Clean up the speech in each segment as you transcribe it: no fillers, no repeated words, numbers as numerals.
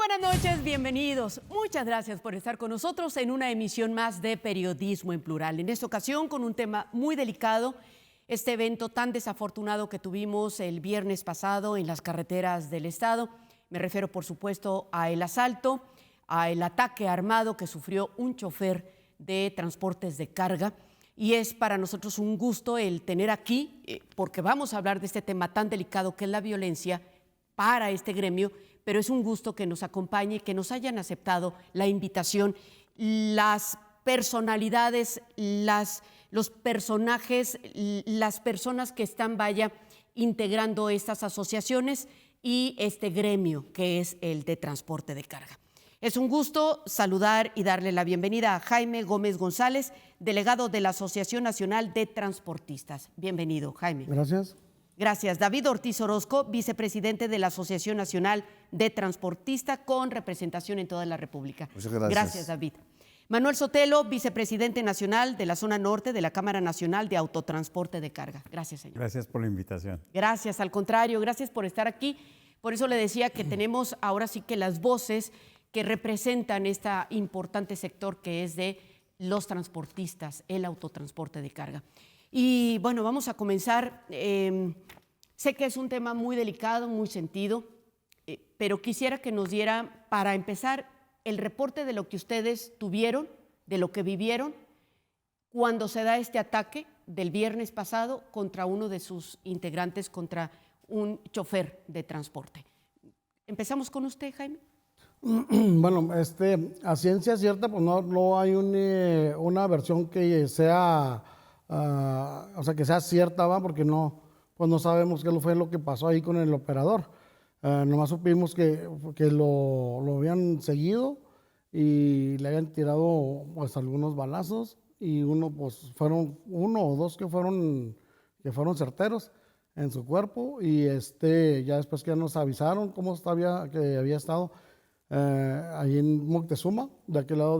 buenas noches, bienvenidos. Muchas gracias por estar con nosotros en una emisión más de Periodismo en Plural. En esta ocasión con un tema muy delicado, este evento tan desafortunado que tuvimos el viernes pasado en las carreteras del estado. Me refiero, por supuesto, al asalto, al ataque armado que sufrió un chofer de transportes de carga. Y es para nosotros un gusto el tener aquí, porque vamos a hablar de este tema tan delicado que es la violencia para este gremio, pero es un gusto que nos acompañe, que nos hayan aceptado la invitación, las personalidades, los personajes, las personas que están, integrando estas asociaciones y este gremio que es el de transporte de carga. Es un gusto saludar y darle la bienvenida a Jaime Gómez González, delegado de la Asociación Nacional de Transportistas. Bienvenido, Jaime. Gracias. Gracias. David Ortiz Orozco, vicepresidente de la Asociación Nacional de Transportistas, con representación en toda la República. Muchas gracias. Gracias, David. Manuel Sotelo, vicepresidente nacional de la zona norte de la Cámara Nacional de Autotransporte de Carga. Gracias, señor. Gracias por la invitación. Gracias, al contrario, gracias por estar aquí. Por eso le decía que tenemos ahora sí que las voces que representan este importante sector que es de los transportistas, el autotransporte de carga. Y bueno, vamos a comenzar. Sé que es un tema muy delicado, muy sentido, pero quisiera que nos diera, para empezar, el reporte de lo que ustedes tuvieron, de lo que vivieron, cuando se da este ataque del viernes pasado contra uno de sus integrantes, contra un chofer de transporte. ¿Empezamos con usted, Jaime? Bueno, a ciencia cierta, pues no hay una versión que sea, o sea, que sea cierta, ¿va? Porque pues no sabemos qué fue lo que pasó ahí con el operador. Nomás supimos que lo habían seguido y le habían tirado pues algunos balazos y fueron uno o dos que fueron certeros en su cuerpo y ya después que ya nos avisaron cómo que había estado ahí en Moctezuma, de aquel lado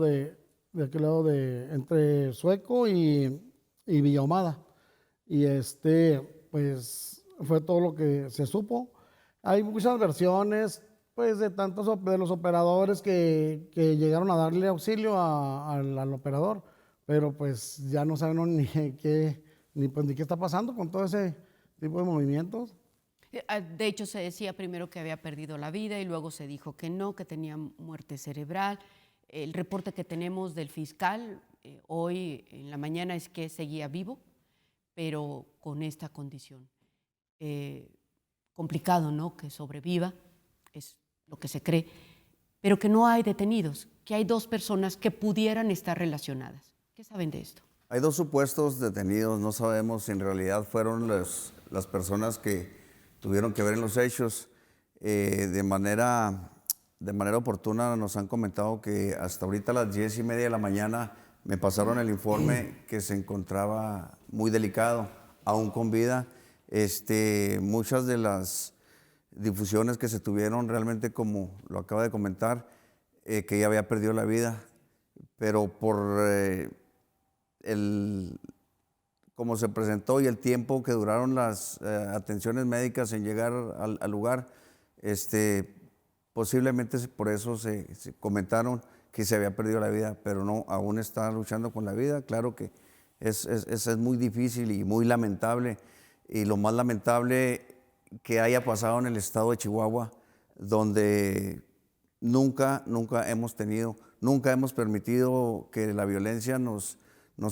de entre Sueco y Villahumada. Y pues fue todo lo que se supo. Hay muchas versiones, pues, de los operadores que llegaron a darle auxilio al operador, pero pues ya no saben ni qué está pasando con todo ese tipo de movimientos. De hecho, se decía primero que había perdido la vida y luego se dijo que no, que tenía muerte cerebral. El reporte que tenemos del fiscal hoy en la mañana es que seguía vivo, pero con esta condición. Complicado, ¿no? Que sobreviva, es lo que se cree, pero que no hay detenidos, que hay dos personas que pudieran estar relacionadas. ¿Qué saben de esto? Hay dos supuestos detenidos, no sabemos si en realidad fueron las personas que tuvieron que ver en los hechos. De manera oportuna nos han comentado que hasta ahorita a las 10:30 de la mañana me pasaron el informe que se encontraba muy delicado, aún con vida. Muchas de las difusiones que se tuvieron realmente, como lo acaba de comentar, que ella había perdido la vida, pero por como se presentó y el tiempo que duraron las atenciones médicas en llegar al lugar, posiblemente por eso se comentaron que se había perdido la vida, pero no, aún está luchando con la vida. Claro que es muy difícil y muy lamentable, y lo más lamentable que haya pasado en el estado de Chihuahua, donde nunca hemos permitido que la violencia nos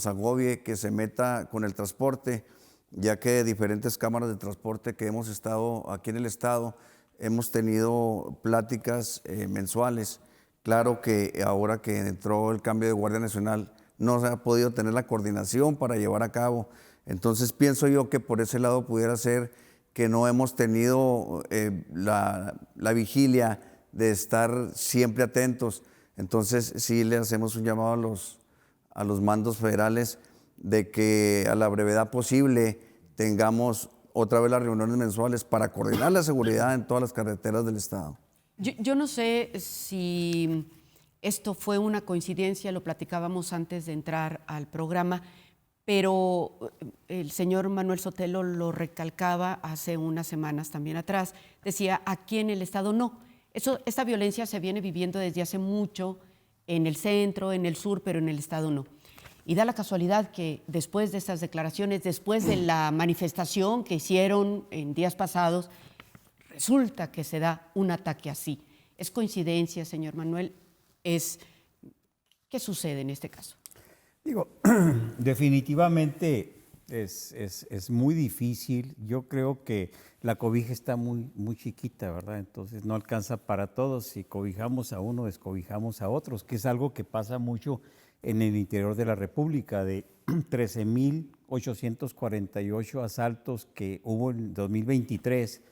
agobie, que se meta con el transporte, ya que diferentes cámaras de transporte que hemos estado aquí en el estado hemos tenido pláticas mensuales. Claro que ahora que entró el cambio de Guardia Nacional no se ha podido tener la coordinación para llevar a cabo. Entonces pienso yo que por ese lado pudiera ser que no hemos tenido la vigilia de estar siempre atentos. Entonces sí le hacemos un llamado a los mandos federales de que a la brevedad posible tengamos otra vez las reuniones mensuales para coordinar la seguridad en todas las carreteras del estado. Yo no sé si esto fue una coincidencia, lo platicábamos antes de entrar al programa, pero el señor Manuel Sotelo lo recalcaba hace unas semanas también atrás, decía, aquí en el estado no, Esta violencia se viene viviendo desde hace mucho en el centro, en el sur, pero en el estado no. Y da la casualidad que después de estas declaraciones, después de la manifestación que hicieron en días pasados, resulta que se da un ataque así. ¿Es coincidencia, señor Manuel? ¿Qué sucede en este caso? Digo, definitivamente es muy difícil. Yo creo que la cobija está muy chiquita, ¿verdad? Entonces no alcanza para todos. Si cobijamos a uno, descobijamos a otros, que es algo que pasa mucho en el interior de la República. De 13,848 asaltos que hubo en 2023,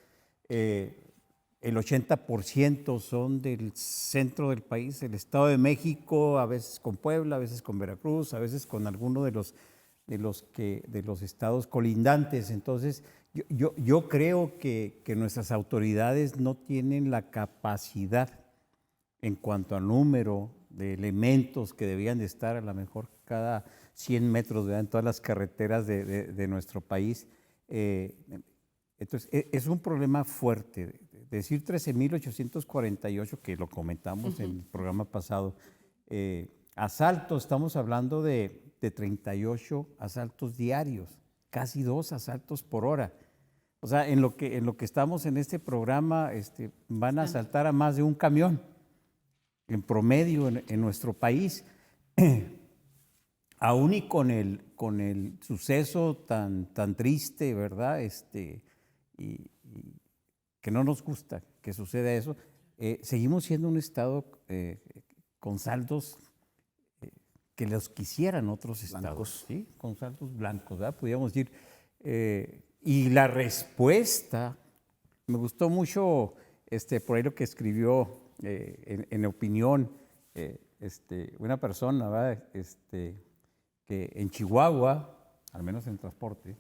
el 80% son del centro del país, el Estado de México, a veces con Puebla, a veces con Veracruz, a veces con alguno de los estados colindantes. Entonces, yo creo que nuestras autoridades no tienen la capacidad en cuanto al número de elementos que debían de estar a lo mejor cada 100 metros, ¿verdad?, en todas las carreteras de nuestro país. Entonces, es un problema fuerte. Decir 13,848, que lo comentamos en el programa pasado, asaltos, estamos hablando de 38 asaltos diarios, casi 2 asaltos por hora. O sea, en lo que estamos en este programa, van a asaltar a más de un camión en promedio en nuestro país. Aún y con el suceso tan triste, ¿verdad? Y que no nos gusta que suceda eso, seguimos siendo un estado con saldos que los quisieran otros estados, ¿sí? Con saldos blancos, ¿verdad? Podríamos decir. Y la respuesta, me gustó mucho por ahí lo que escribió en opinión una persona, ¿verdad? Que en Chihuahua, al menos en transporte,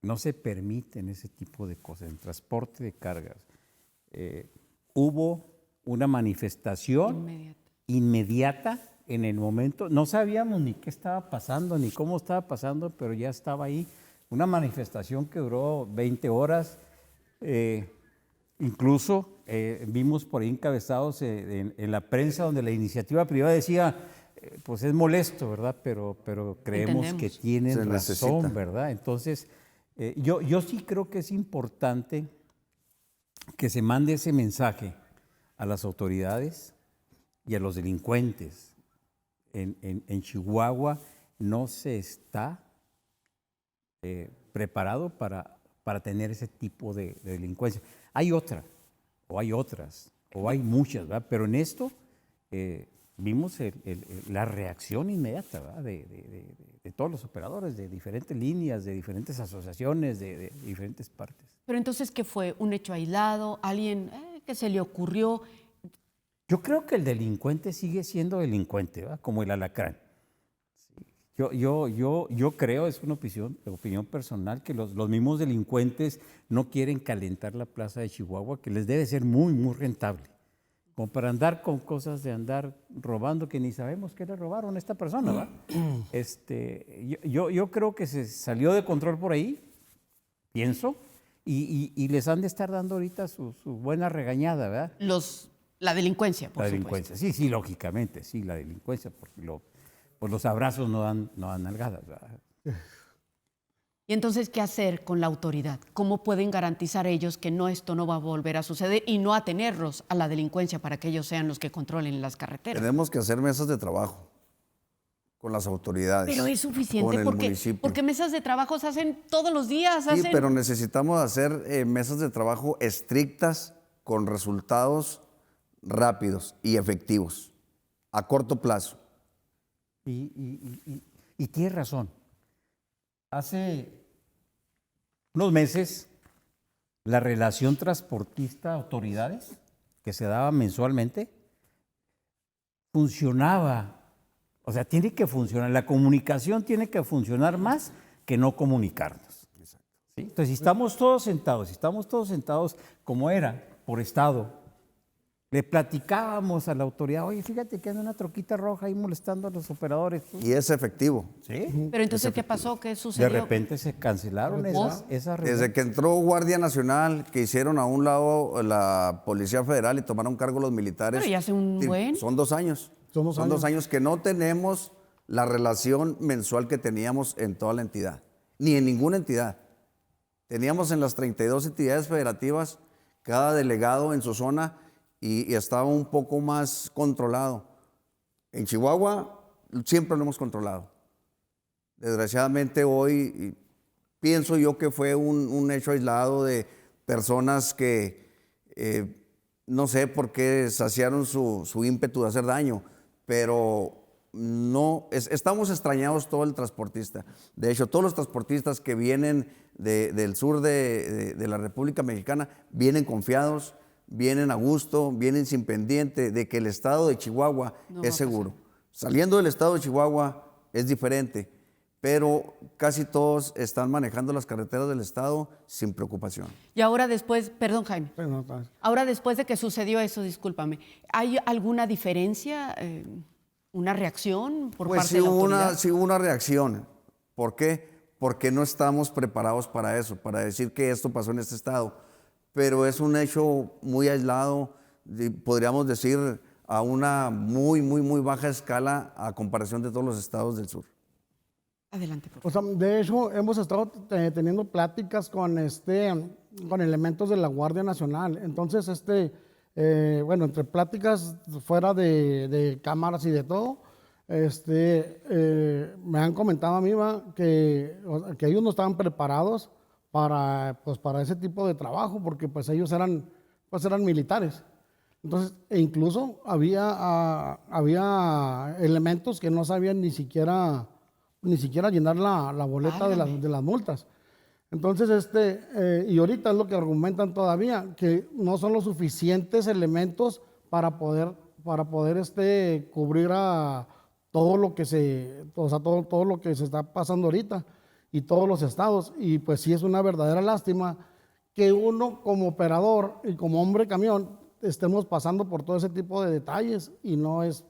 no se permiten ese tipo de cosas, en transporte de cargas. Hubo una manifestación inmediata en el momento, no sabíamos ni qué estaba pasando, ni cómo estaba pasando, pero ya estaba ahí. Una manifestación que duró 20 horas, incluso vimos por ahí encabezados en la prensa donde la iniciativa privada decía, pues es molesto, ¿verdad? Pero creemos que tienen razón, ¿verdad? Entonces, yo sí creo que es importante que se mande ese mensaje a las autoridades y a los delincuentes. En Chihuahua no se está preparado para tener ese tipo de delincuencia. Hay otra, o hay otras, o hay muchas, ¿verdad? Pero en esto vimos la reacción inmediata, ¿verdad?, de todos los operadores, de diferentes líneas, de diferentes asociaciones, de diferentes partes. Pero entonces, ¿qué fue? ¿Un hecho aislado? ¿Alguien que se le ocurrió? Yo creo que el delincuente sigue siendo delincuente, ¿verdad?, como el alacrán. Yo creo, es una opinión personal, que los mismos delincuentes no quieren calentar la plaza de Chihuahua, que les debe ser muy rentable, como para andar con cosas de andar robando que ni sabemos qué le robaron a esta persona, ¿verdad? Yo creo que se salió de control por ahí, pienso, y les han de estar dando ahorita su buena regañada, ¿verdad? La delincuencia, por La supuesto. delincuencia, sí, lógicamente, sí, la delincuencia, porque pues los abrazos no dan nalgadas, ¿verdad? Y entonces, ¿qué hacer con la autoridad? ¿Cómo pueden garantizar ellos que esto no va a volver a suceder y no atenerlos a la delincuencia para que ellos sean los que controlen las carreteras? Tenemos que hacer mesas de trabajo con las autoridades. Pero es suficiente porque mesas de trabajo se hacen todos los días. Sí, pero necesitamos hacer mesas de trabajo estrictas con resultados rápidos y efectivos, a corto plazo. Y tienes razón. Hace unos meses, la relación transportista-autoridades, que se daba mensualmente, funcionaba. O sea, tiene que funcionar. La comunicación tiene que funcionar más que no comunicarnos. ¿Sí? Entonces, si estamos todos sentados como era, por estado, Le platicábamos a la autoridad, oye, fíjate que anda una troquita roja ahí molestando a los operadores. Y es efectivo. Sí. Pero entonces, ¿qué pasó? ¿Qué sucedió? De repente se cancelaron esas reuniones. Desde que entró Guardia Nacional, que hicieron a un lado la Policía Federal y tomaron cargo los militares. Pero ya hace un buen. Son 2 años. Son 2 Son 2 años que no tenemos la relación mensual que teníamos en toda la entidad, ni en ninguna entidad. Teníamos en las 32 entidades federativas, cada delegado en su zona y estaba un poco más controlado. En Chihuahua siempre lo hemos controlado. Desgraciadamente hoy pienso yo que fue un hecho aislado de personas que no sé por qué saciaron su ímpetu de hacer daño, pero no, estamos extrañados todo el transportista. De hecho, todos los transportistas que vienen del sur de la República Mexicana vienen confiados, vienen a gusto, vienen sin pendiente de que el estado de Chihuahua es seguro. Saliendo del estado de Chihuahua es diferente, pero casi todos están manejando las carreteras del estado sin preocupación. Y ahora después, perdón Jaime, Sí, no, está bien. ahora después de que sucedió eso, discúlpame, ¿hay alguna diferencia, una reacción por parte de la autoridad? Sí hubo una reacción. ¿Por qué? Porque no estamos preparados para eso, para decir que esto pasó en este estado. Pero es un hecho muy aislado, podríamos decir a una muy baja escala a comparación de todos los estados del sur. Adelante, por O favor. sea, de hecho, hemos estado teniendo pláticas con elementos de la Guardia Nacional. Entonces, bueno, entre pláticas fuera de cámaras y de todo, me han comentado a mí que ellos no estaban preparados para ese tipo de trabajo, porque pues ellos eran militares. Entonces, e incluso había elementos que no sabían ni siquiera llenar la boleta de las multas. Entonces, y ahorita es lo que argumentan todavía, que no son los suficientes elementos para poder cubrir a todo lo que todo lo que se está pasando ahorita y todos los estados. Y pues sí es una verdadera lástima que uno como operador y como hombre camión estemos pasando por todo ese tipo de detalles, y no es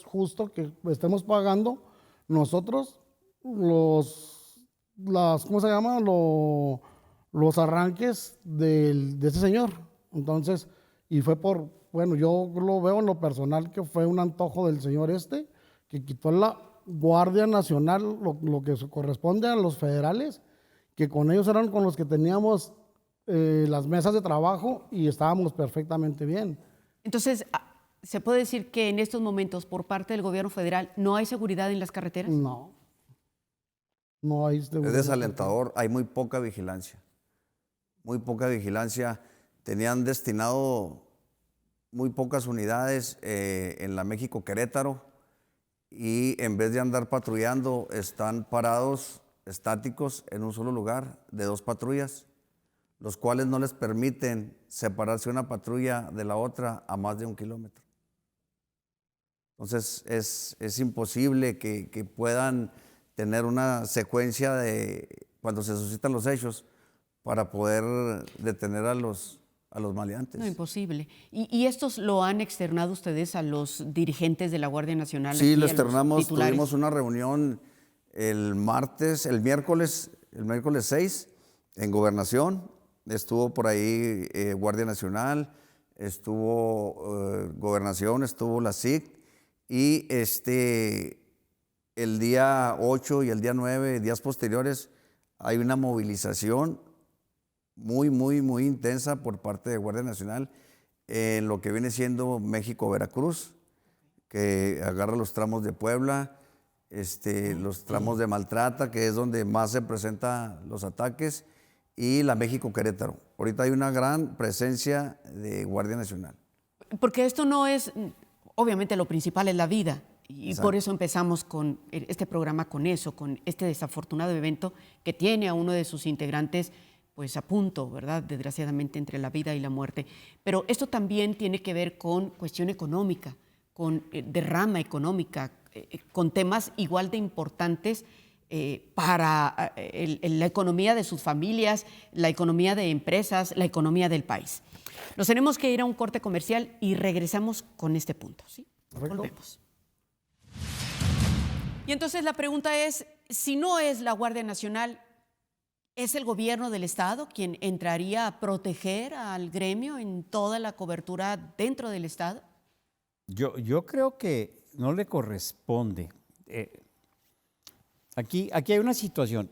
justo que estemos pagando nosotros ¿cómo se llama? Los arranques de ese señor. Entonces, y fue bueno, yo lo veo en lo personal que fue un antojo del señor que quitó la Guardia Nacional, lo que corresponde a los federales, que con ellos eran con los que teníamos las mesas de trabajo y estábamos perfectamente bien. Entonces, ¿se puede decir que en estos momentos por parte del gobierno federal no hay seguridad en las carreteras? No hay Es seguridad. desalentador, hay muy poca vigilancia. Muy poca vigilancia. Tenían destinado muy pocas unidades en la México-Querétaro, y en vez de andar patrullando, están parados, estáticos, en un solo lugar, de 2 patrullas, los cuales no les permiten separarse una patrulla de la otra a más de 1 kilómetro. Entonces, es imposible que puedan tener una secuencia de cuando se suscitan los hechos para poder detener a los maleantes. No, imposible. ¿Y estos lo han externado ustedes a los dirigentes de la Guardia Nacional? Sí, aquí, lo a los externamos, titulares? tuvimos una reunión el miércoles 6 en Gobernación. Estuvo por ahí Guardia Nacional, estuvo Gobernación, estuvo la SIC, y el día 8 y el día 9, días posteriores, hay una movilización muy intensa por parte de Guardia Nacional en lo que viene siendo México-Veracruz, que agarra los tramos de Puebla, los tramos de Maltrata, que es donde más se presentan los ataques, y la México-Querétaro. Ahorita hay una gran presencia de Guardia Nacional. Porque esto no es, obviamente lo principal es la vida, y Exacto. por eso empezamos con este programa con eso, con este desafortunado evento que tiene a uno de sus integrantes pues a punto, ¿verdad? Desgraciadamente entre la vida y la muerte. Pero esto también tiene que ver con cuestión económica, con derrama económica, con temas igual de importantes para la economía de sus familias, la economía de empresas, la economía del país. Nos tenemos que ir a un corte comercial y regresamos con este punto, ¿sí? Volvemos. Y entonces la pregunta es, si no es la Guardia Nacional, ¿es el gobierno del Estado quien entraría a proteger al gremio en toda la cobertura dentro del Estado? Yo creo que no le corresponde. Aquí hay una situación.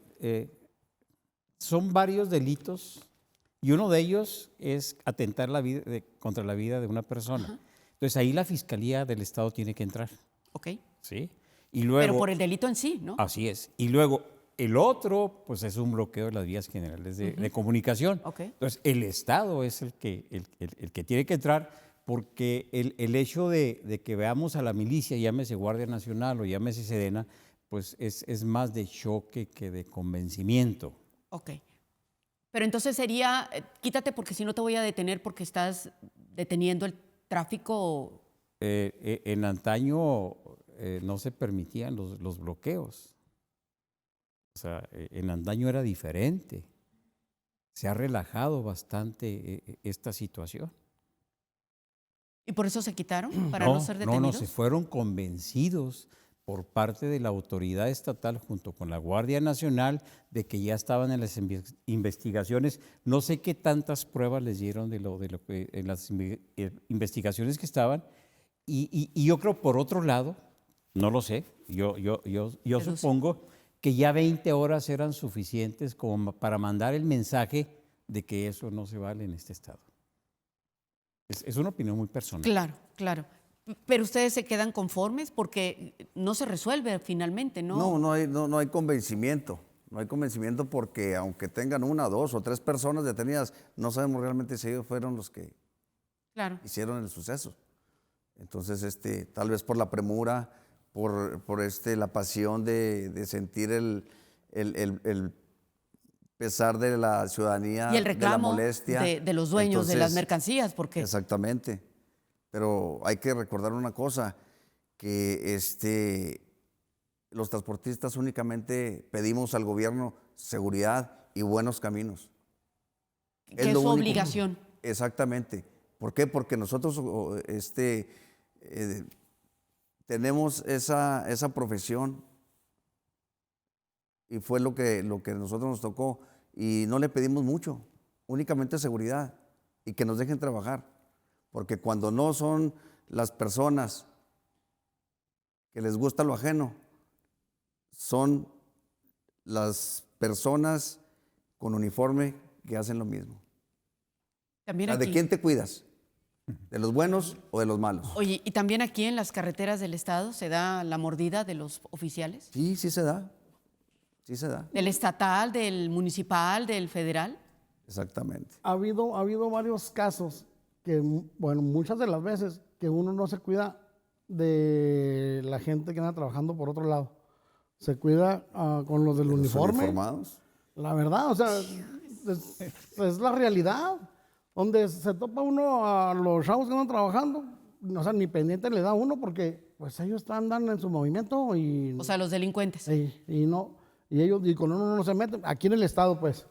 Son varios delitos y uno de ellos es atentar contra la vida de una persona. Ajá. Entonces ahí la Fiscalía del Estado tiene que entrar. Ok. ¿Sí? Y luego, pero por el delito en sí, ¿no? Así es. Y luego el otro, pues es un bloqueo de las vías generales de comunicación. Okay. Entonces el Estado es el que tiene que entrar, porque el hecho de que veamos a la milicia, llámese Guardia Nacional o llámese Sedena, pues es más de choque que de convencimiento. Ok. Pero entonces sería, quítate porque si no te voy a detener porque estás deteniendo el tráfico. En antaño no se permitían los bloqueos. O sea, en antaño era diferente. Se ha relajado bastante esta situación. ¿Y por eso se quitaron? ¿Para no ser detenidos? No, se fueron convencidos por parte de la autoridad estatal junto con la Guardia Nacional de que ya estaban en las investigaciones. No sé qué tantas pruebas les dieron de lo que en las investigaciones que estaban. Y yo creo, por otro lado, no lo sé, yo supongo que ya 20 horas eran suficientes como para mandar el mensaje de que eso no se vale en este estado. Es una opinión muy personal. Claro, claro. Pero ustedes se quedan conformes porque no se resuelve finalmente, ¿no? No hay convencimiento. No hay convencimiento porque aunque tengan 1, 2 o 3 personas detenidas, no sabemos realmente si ellos fueron los que hicieron el suceso. Entonces, tal vez por la premura, por la pasión de sentir el pesar de la ciudadanía, y el reclamo de la molestia de los dueños de las mercancías, porque exactamente. Pero hay que recordar una cosa, que los transportistas únicamente pedimos al gobierno seguridad y buenos caminos. Que es su obligación. Exactamente. ¿Por qué? Porque nosotros tenemos esa profesión y fue lo que a nosotros nos tocó, y no le pedimos mucho, únicamente seguridad y que nos dejen trabajar, porque cuando no son las personas que les gusta lo ajeno, son las personas con uniforme que hacen lo mismo. También o sea, aquí. ¿de quién te cuidas? ¿De los buenos o de los malos? Oye, ¿y también aquí en las carreteras del Estado se da la mordida de los oficiales? Sí, sí se da. Sí se da. ¿Del estatal, del municipal, del federal? Exactamente. Ha habido varios casos que, bueno, muchas de las veces que uno no se cuida de la gente que anda trabajando por otro lado. Se cuida con los del ¿De los uniforme. uniformados? La verdad, o sea, es la realidad. Donde se topa uno a los chavos que andan trabajando, o sea, ni pendiente le da uno porque pues ellos andan en su movimiento y... O sea, los delincuentes. Y ellos y con uno no se meten, aquí en el estado pues.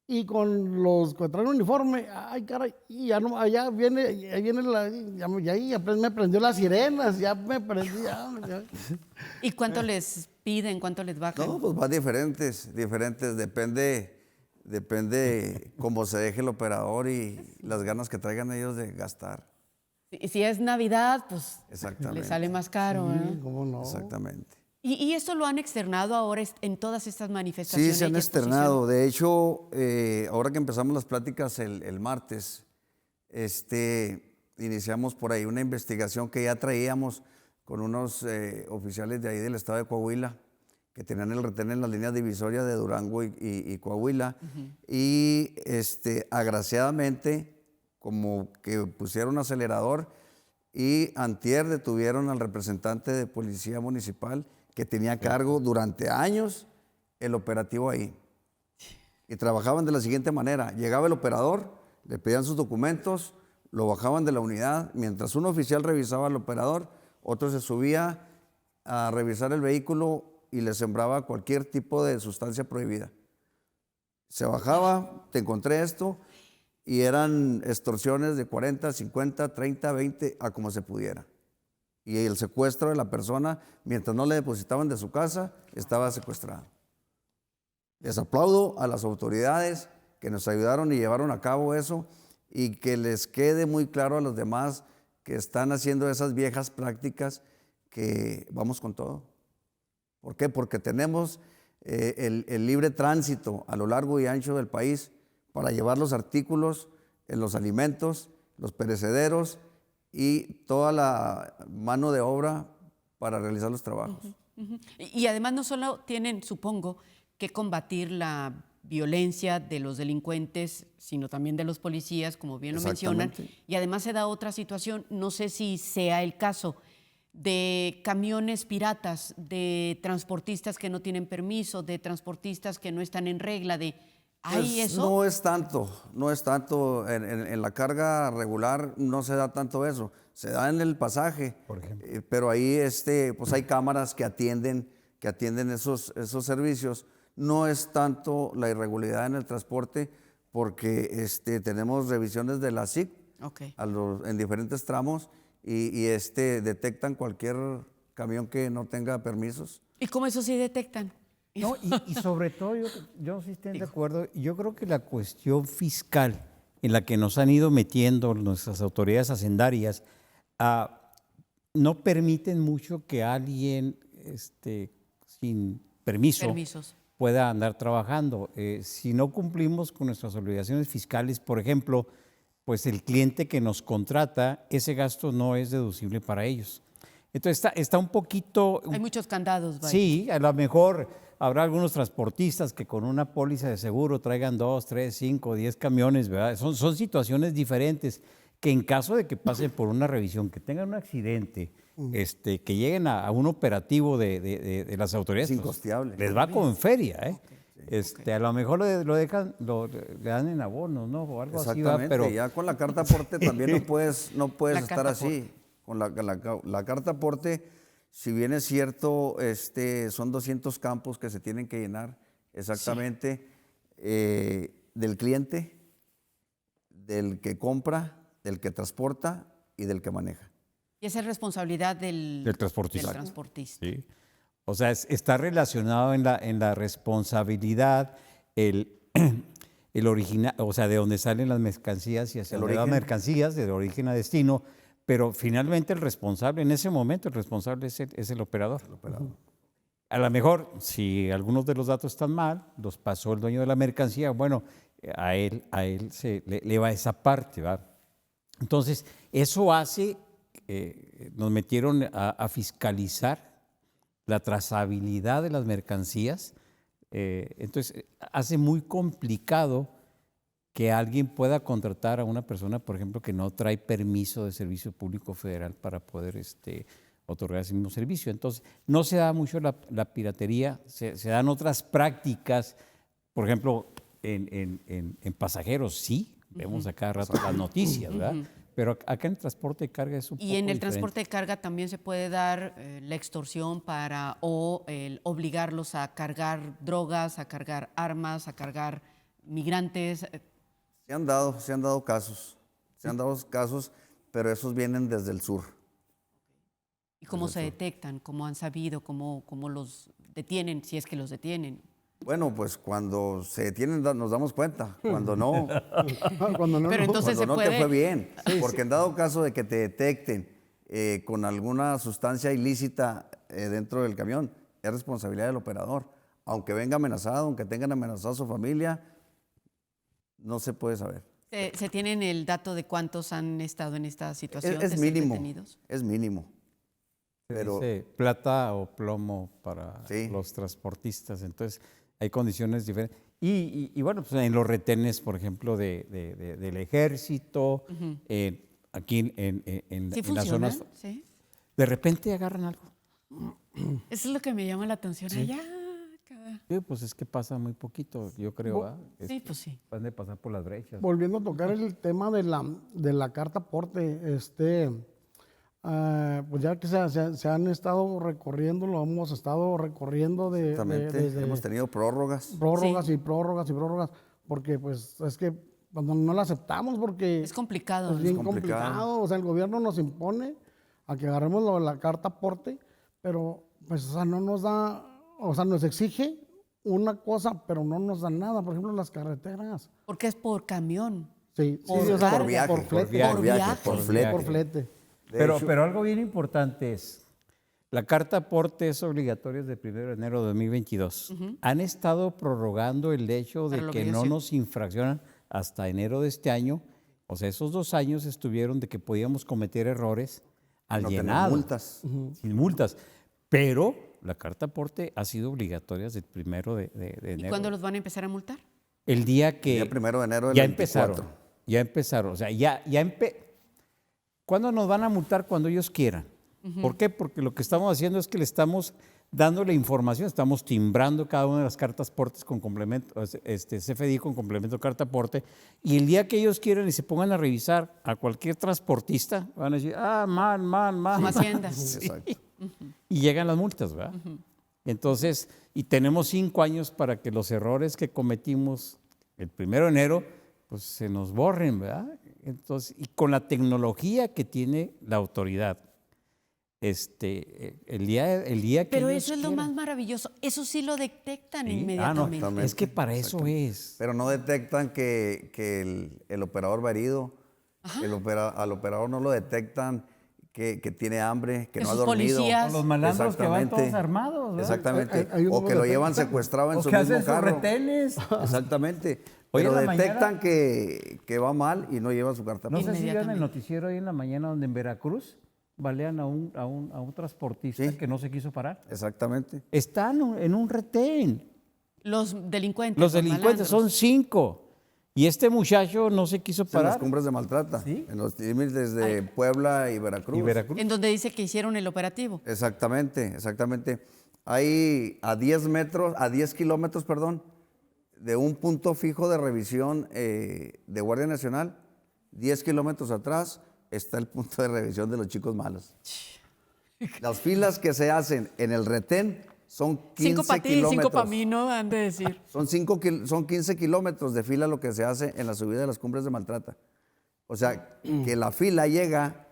Y con los que traen uniforme, ay caray, y ya no, allá viene, ahí me prendió las sirenas, ya me prendí, ya. ¿Y cuánto les piden, cuánto les bajan? No, pues va diferentes, depende cómo se deje el operador y las ganas que traigan ellos de gastar. Y si es Navidad, pues les sale más caro. Sí, ¿cómo no? Exactamente. ¿Y esto lo han externado ahora en todas estas manifestaciones? Sí, se han externado. De hecho, ahora que empezamos las pláticas el martes, iniciamos por ahí una investigación que ya traíamos con unos oficiales de ahí del estado de Coahuila, que tenían el retén en las líneas divisorias de Durango y Coahuila. Y agraciadamente, como que pusieron acelerador, y antier detuvieron al representante de policía municipal que tenía a cargo durante años el operativo ahí. Y trabajaban de la siguiente manera: llegaba el operador, le pedían sus documentos, lo bajaban de la unidad, mientras un oficial revisaba al operador, otro se subía a revisar el vehículo y le sembraba cualquier tipo de sustancia prohibida. Se bajaba, te encontré esto, y eran extorsiones de 40, 50, 30, 20, a como se pudiera. Y el secuestro de la persona, mientras no le depositaban de su casa, estaba secuestrado. Les aplaudo a las autoridades que nos ayudaron y llevaron a cabo eso, y que les quede muy claro a los demás que están haciendo esas viejas prácticas, que vamos con todo. ¿Por qué? Porque tenemos el libre tránsito a lo largo y ancho del país para llevar los artículos, los alimentos, los perecederos y toda la mano de obra para realizar los trabajos. Y además no solo tienen, supongo, que combatir la violencia de los delincuentes, sino también de los policías, como bien lo mencionan. Y además se da otra situación, no sé si sea el caso, de camiones piratas, de transportistas que no tienen permiso, de transportistas que no están en regla, de... ¿Hay Pues eso? no es tanto, en la carga regular no se da tanto eso, se da en el pasaje, Por ejemplo. pero ahí pues hay cámaras que atienden esos servicios. No es tanto la irregularidad en el transporte, porque tenemos revisiones de la SIC Okay. en diferentes tramos, y detectan cualquier camión que no tenga permisos. ¿Y cómo eso sí detectan? No, y sobre todo, yo sí estoy de acuerdo, yo creo que la cuestión fiscal en la que nos han ido metiendo nuestras autoridades hacendarias no permiten mucho que alguien sin Permisos. pueda andar trabajando. Si no cumplimos con nuestras obligaciones fiscales, por ejemplo, pues el cliente que nos contrata, ese gasto no es deducible para ellos. Entonces está un poquito... Hay muchos candados, vaya. Sí, a lo mejor habrá algunos transportistas que con una póliza de seguro traigan 2, 3, 5, 10 camiones, ¿verdad? Son situaciones diferentes que en caso de que pasen por una revisión, que tengan un accidente, que lleguen a un operativo de las autoridades, Es pues, incosteable. les va como en feria, ¿eh? A lo mejor le dan en abonos, ¿no? O algo así, ¿verdad? Exactamente, Pero ya con la carta aporte también no puedes La estar carta así. Con la carta aporte, si bien es cierto, son 200 campos que se tienen que llenar exactamente, del cliente, del que compra, del que transporta y del que maneja. Y esa es responsabilidad del transportista. del transportista. Sí. O sea, está relacionado en la responsabilidad, el original, o sea, de donde salen las mercancías y hacia El dónde van origen. mercancías, de origen a destino, pero finalmente el responsable, en ese momento, el responsable es el operador. A lo mejor, si algunos de los datos están mal, los pasó el dueño de la mercancía, bueno, a él le va esa parte, ¿va? Entonces, eso hace, nos metieron a fiscalizar la trazabilidad de las mercancías, entonces hace muy complicado que alguien pueda contratar a una persona, por ejemplo, que no trae permiso de servicio público federal para poder otorgar ese mismo servicio. Entonces, no se da mucho la piratería, se dan otras prácticas, por ejemplo, en pasajeros sí, vemos a cada rato las noticias, ¿verdad? Pero acá en el transporte de carga es un poco Y en el diferente. transporte de carga también se puede dar la extorsión o el obligarlos a cargar drogas, a cargar armas, a cargar migrantes. Se han dado casos, pero esos vienen desde el sur. ¿Y cómo se detectan? ¿Cómo han sabido? ¿Cómo los detienen, si es que los detienen? Bueno, pues cuando se detienen nos damos cuenta, cuando no, Cuando no, Pero no. entonces cuando se no puede... te fue bien. Porque en dado caso de que te detecten con alguna sustancia ilícita dentro del camión, es responsabilidad del operador. Aunque venga amenazado, aunque tengan amenazado a su familia, no se puede saber. ¿Se tienen el dato de cuántos han estado en esta situación de Es ser mínimo, detenidos? es mínimo. Se Pero dice plata o plomo para Sí. los transportistas, entonces hay condiciones diferentes. Y bueno, pues en los retenes, por ejemplo, del ejército, aquí en ¿Sí las zonas, funciona? Sí. de repente agarran algo. Eso es lo que me llama la atención. Allá, cada... Sí, pues es que pasa muy poquito, yo creo. ¿verdad? Sí, pues sí. Van de pasar por las brechas. Volviendo a tocar el tema de la carta aporte, pues ya que se han estado recorriendo, lo hemos estado recorriendo Exactamente. desde Hemos tenido prórrogas. prórrogas Sí. y prórrogas y prórrogas, porque pues es que cuando no la aceptamos porque Es complicado. es bien complicado. complicado. O sea, el gobierno nos impone a que agarremos la carta aporte, pero pues, o sea, no nos da, o sea, nos exige una cosa, pero no nos da nada. Por ejemplo, las carreteras. Porque es por camión. Sí, Por sí, o sea, carga. viaje, por flete. Por viaje. por Por flete. flete. De Pero, hecho- pero algo bien importante es, la carta aporte es obligatoria desde el 1 de enero de 2022. Han estado prorrogando el hecho de Para la que no obligación. nos infraccionan hasta enero de este año. O sea, esos 2 años estuvieron de que podíamos cometer errores al No tener llenado. multas. Sin multas. Pero la carta aporte ha sido obligatoria desde el 1 de ¿Y enero. cuándo los van a empezar a multar? El día que... El día 1 de enero del ya 24. empezaron. Ya empezaron. O sea, ¿Cuándo nos van a multar? Cuando ellos quieran. ¿Por qué? Porque lo que estamos haciendo es que le estamos dando la información, estamos timbrando cada una de las cartas aportes con complemento, CFDI con complemento de carta aporte, y el día que ellos quieran y se pongan a revisar a cualquier transportista, van a decir, Como Hacienda. Exacto. y llegan las multas, ¿verdad? Entonces, y tenemos 5 años para que los errores que cometimos el 1 de enero, pues se nos borren, ¿verdad? Entonces, y con la tecnología que tiene la autoridad, el día que Pero ellos eso es lo quieran. más maravilloso. Eso sí lo detectan Sí. inmediatamente. No, es que para eso es. Pero no detectan que el operador va herido. Al operador no lo detectan que tiene hambre, que Que no ha sus dormido. policías- Los malandros que van Exactamente. todos armados, ¿verdad? Exactamente. Hay uno O que que lo lo llevan detectan. secuestrado en O su que mismo hacen sus carro. retenes. Exactamente. Hoy Pero en la detectan mañana- que va mal y no lleva su carta. No sé si vieron el Inmediatamente. noticiero hoy en la mañana donde en Veracruz balean a un transportista Sí. que no se quiso parar. Exactamente. Están en un retén. Los delincuentes. Los delincuentes son malandros. 5. Y este muchacho no se quiso En las parar. cumbres de Maltrata. Sí. En los límites de Puebla y Veracruz. Y Veracruz. En donde dice que hicieron el operativo. Exactamente, exactamente. Hay a 10 kilómetros, perdón, de un punto fijo de revisión de Guardia Nacional, 10 kilómetros atrás está el punto de revisión de los chicos malos. Las filas que se hacen en el retén son 15 5 para ti, kilómetros. 5 para mí, ¿no? Han de decir. Son 15 kilómetros de fila lo que se hace en la subida de las cumbres de Maltrata. O sea, que la fila llega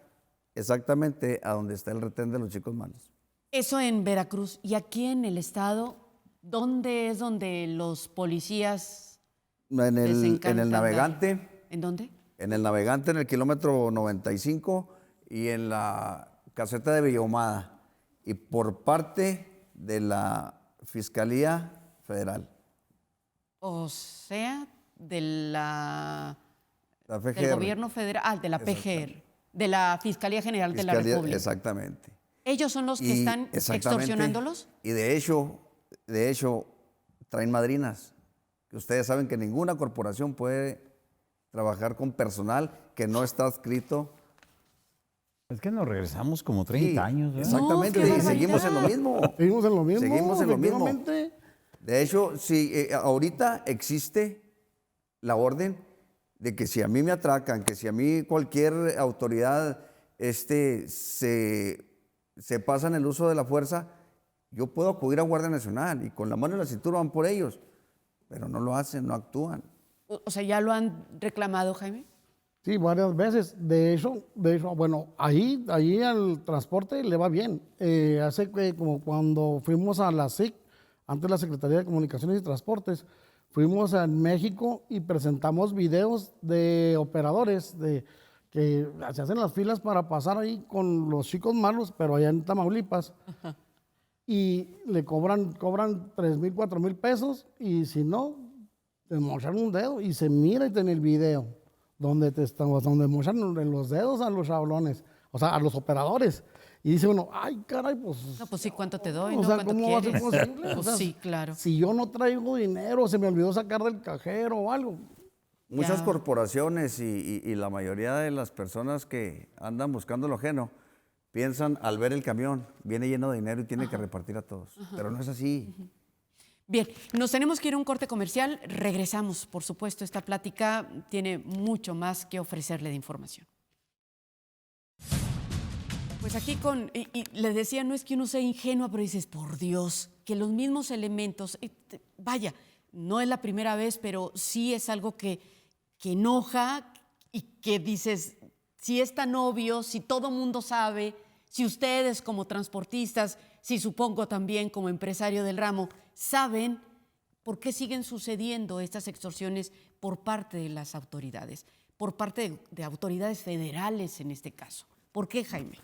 exactamente a donde está el retén de los chicos malos. Eso en Veracruz. Y aquí en el estado, ¿dónde es donde los policías En les el encanta Navegante. andar? ¿En dónde? En el Navegante, en el kilómetro 95 y en la caseta de Villahumada. Y por parte de la Fiscalía Federal, O sea, de la del FGR. gobierno federal, de la PGR, de la Fiscalía General de la Fiscalía- República. Exactamente. ¿Ellos son los que Y están exactamente, extorsionándolos? Y de hecho, traen madrinas. Que ustedes saben que ninguna corporación puede trabajar con personal que no está adscrito. Es que nos regresamos como 30 Sí, años, ¿verdad? Exactamente, No, qué y seguimos en lo mismo. Seguimos en lo mismo. Seguimos en lo mismo. efectivamente. De hecho, si ahorita existe la orden de que si a mí me atracan, que si a mí cualquier autoridad se pasa en el uso de la fuerza, yo puedo acudir a Guardia Nacional y con la mano en la cintura van por ellos, pero no lo hacen, no actúan. O sea, ¿ya lo han reclamado, Jaime? Sí, varias veces. De hecho, bueno, ahí al transporte le va bien. Hace que como cuando fuimos a la SIC, antes la Secretaría de Comunicaciones y Transportes, fuimos a México y presentamos videos de operadores que se hacen las filas para pasar ahí con los chicos malos, pero allá en Tamaulipas. Y le cobran 3,000, 4,000 pesos y si no, te mochan un dedo y se mira en el video donde mochan en los dedos a los chablones, o sea, a los operadores. Y dice uno, ay, caray, pues... No, pues sí, ¿cuánto te doy? o ¿No? sea, ¿Cuánto ¿cómo va a ser quieres? posible? O Pues sea, sí, claro. Si yo no traigo dinero, se me olvidó sacar del cajero o algo. Muchas Ya. corporaciones y la mayoría de las personas que andan buscando lo ajeno piensan al ver el camión, viene lleno de dinero y tiene que repartir a todos. Pero no es así. Bien, nos tenemos que ir a un corte comercial. Regresamos, por supuesto. Esta plática tiene mucho más que ofrecerle de información. Pues aquí y le decía, no es que uno sea ingenua, pero dices, por Dios, que los mismos elementos, vaya, no es la primera vez, pero sí es algo que enoja y que dices, si es tan obvio, si todo mundo sabe, si ustedes como transportistas, si supongo también como empresario del ramo, saben por qué siguen sucediendo estas extorsiones por parte de las autoridades, por parte de autoridades federales en este caso. ¿Por qué, Jaime?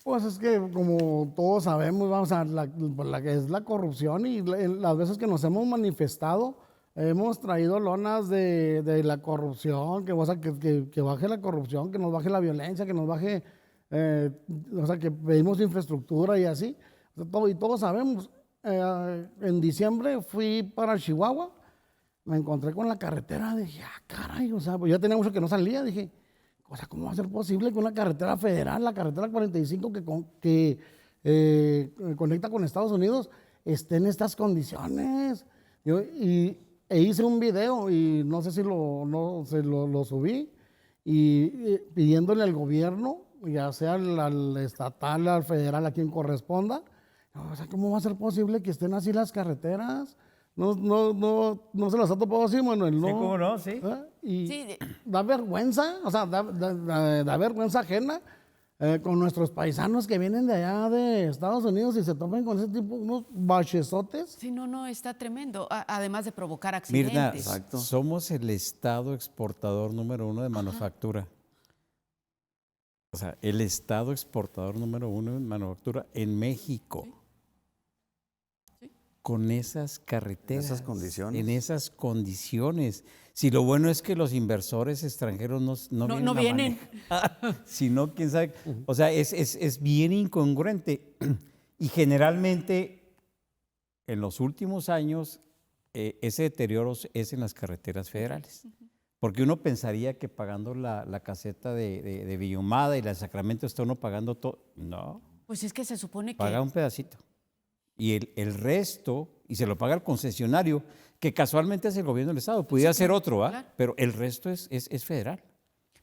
Pues es que como todos sabemos, vamos a la que es la corrupción y las veces que nos hemos manifestado, hemos traído lonas de la corrupción, que baje la corrupción, que nos baje la violencia, que nos baje, que pedimos infraestructura y así. Y todos sabemos. En diciembre fui para Chihuahua, me encontré con la carretera, dije, caray, pues ya tenía mucho que no salía, dije, ¿cómo va a ser posible que una carretera federal, la carretera 45 que conecta con Estados Unidos, esté en estas condiciones? E hice un video y no sé si lo subí, pidiéndole al gobierno, ya sea al estatal, al federal, a quien corresponda, ¿cómo va a ser posible que estén así las carreteras? No se las ha topado así, Manuel, ¿no? Sí, ¿cómo no? Sí. Y Sí, da vergüenza, da vergüenza ajena con nuestros paisanos que vienen de allá de Estados Unidos y se topan con ese tipo, unos bachezotes. Sí, no, está tremendo. Además de provocar Mirna, accidentes. Exacto. somos el estado exportador número 1 de manufactura. O sea, el estado exportador número 1 en manufactura en México. Sí. Con esas carreteras. En esas condiciones. En esas condiciones. Si lo bueno es que los inversores extranjeros no vienen. No vienen. Si no, quién sabe. O sea, es bien incongruente. Y generalmente, en los últimos años, ese deterioro es en las carreteras federales. Porque uno pensaría que pagando la caseta de Villahumada y la de Sacramento está uno pagando todo. No, Pues es que se supone que... paga un pedacito. Y el resto, y se lo paga el concesionario, que casualmente es el gobierno del Estado. Pudiera ser otro, ¿ah? claro. Pero el resto es federal.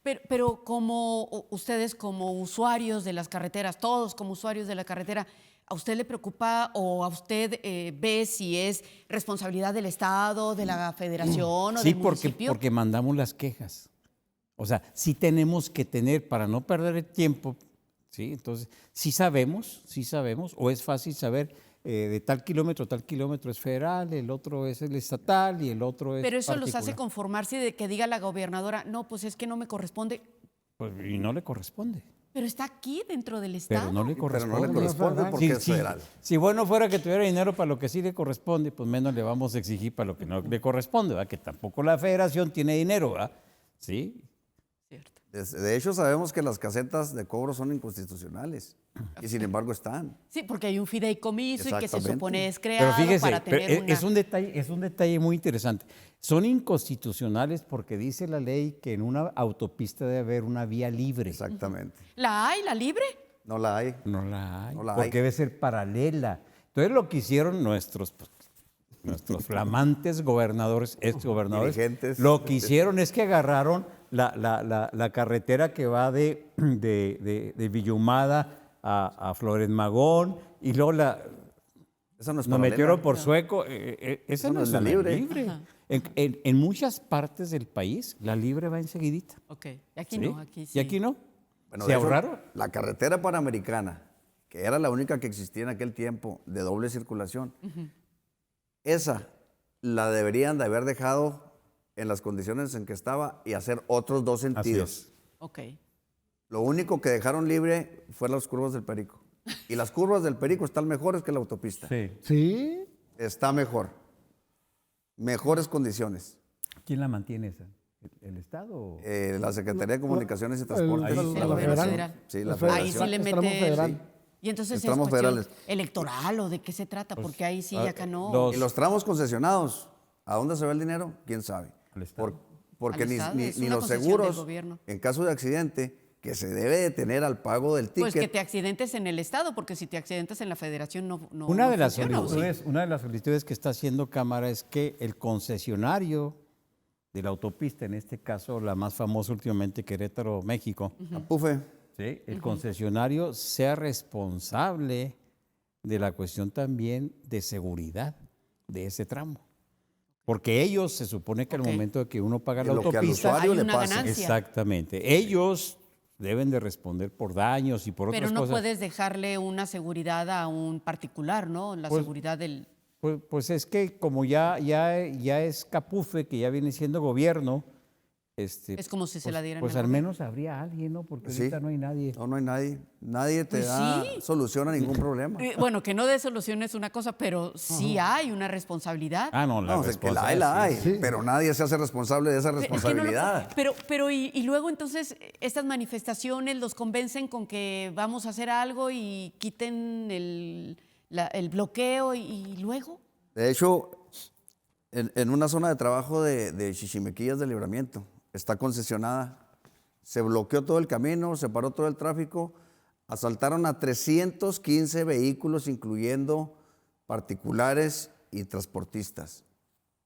Pero como ustedes como usuarios de las carreteras, todos como usuarios de la carretera, ¿a usted le preocupa o a usted ve si es responsabilidad del Estado, de la Federación o Sí, del municipio? porque mandamos las quejas. O sea, sí tenemos que tener, para no perder el tiempo, ¿sí? Entonces, sí sabemos, o es fácil saber de tal kilómetro es federal, el otro es el estatal y el otro es Pero eso los particular. hace conformarse de que diga la gobernadora, no, pues es que no me corresponde, Pues, y no le corresponde. pero está aquí dentro del Estado. Pero no le Pero corresponde. no le corresponde porque es federal. Si bueno fuera que tuviera dinero para lo que sí le corresponde, pues menos le vamos a exigir para lo que no le corresponde, ¿verdad? Que tampoco la federación tiene dinero, ¿verdad? Sí. Cierto. De hecho, sabemos que las casetas de cobro son inconstitucionales y sin embargo están. Sí, porque hay un fideicomiso y que se Exactamente. supone es Pero creado fíjese, para tener una... es un detalle muy interesante. Son inconstitucionales porque dice la ley que en una autopista debe haber una vía libre. Exactamente. ¿La hay, la libre? No la hay. No la hay, No la porque hay. debe ser paralela. Entonces lo que hicieron nuestros flamantes gobernadores, exgobernadores, Dirigentes. lo que hicieron es que agarraron la carretera que va de Villahumada a Flores Magón y luego Esa no es nos paralela. metieron por Sueco. Esa no es la libre. Ajá. En muchas partes del país la libre va enseguidita. Ok, aquí ¿sí? no, aquí sí. ¿Y aquí no? Bueno, ¿Se de hecho, ahorraron? La carretera panamericana, que era la única que existía en aquel tiempo de doble circulación, esa la deberían de haber dejado en las condiciones en que estaba y hacer otros dos Así sentidos. es. Ok. Lo único que dejaron libre fue las curvas del Perico. Y las curvas del Perico están mejores que la autopista. Sí. Sí, Está mejor. Mejores condiciones. ¿Quién la mantiene esa? ¿El Estado? O? La Secretaría de Comunicaciones y Transportes. El gobierno federal. Sí, la El federal. Ahí sí federación. le El tramo mete... federal. Sí. Y entonces es Tramos cuestión federales. electoral o de qué se trata, porque ahí sí, acá no. los- Y los tramos concesionados, ¿a dónde se va el dinero? ¿Quién sabe? Al Estado. Porque Al ni, Estado, ni- es ni una los concesión seguros, del gobierno. en caso de accidente, que se debe de tener al pago del Pues que ticket. te accidentes en el Estado, porque si te accidentas en la Federación no Una no de las funciona, ¿o sí? solicitudes que está haciendo Cámara es que el concesionario de la autopista, en este caso la más famosa últimamente, Querétaro, México, Apufe, ¿sí? El concesionario sea responsable de la cuestión también de seguridad de ese tramo. Porque ellos, se supone que Ok. al momento de que uno paga la lo que al autopista, usuario Hay le una pasa. ganancia. exactamente, ellos deben de responder por daños y por Pero otras no cosas. puedes dejarle una seguridad a un particular, ¿no? La Pues- seguridad del... Pues es que como ya es Capufe, que ya viene siendo gobierno, Es como si se pues, la dieran pues al al gobierno. menos habría alguien, ¿no? Porque Sí. ahorita no hay nadie. No, no hay nadie. Nadie te Pues da sí. solución a ningún problema. Bueno, que no dé solución es una cosa, pero sí hay una responsabilidad. Ah, no, la No, o sea, que la hay, responsabilidad, sí. pero nadie se hace responsable de esa Es que no lo responsabilidad. pero y luego entonces estas manifestaciones los convencen con que vamos a hacer algo y quiten el bloqueo y luego. De hecho, en una zona de trabajo de Chichimequillas de Libramiento, está concesionada, se bloqueó todo el camino, se paró todo el tráfico, asaltaron a 315 vehículos, incluyendo particulares y transportistas.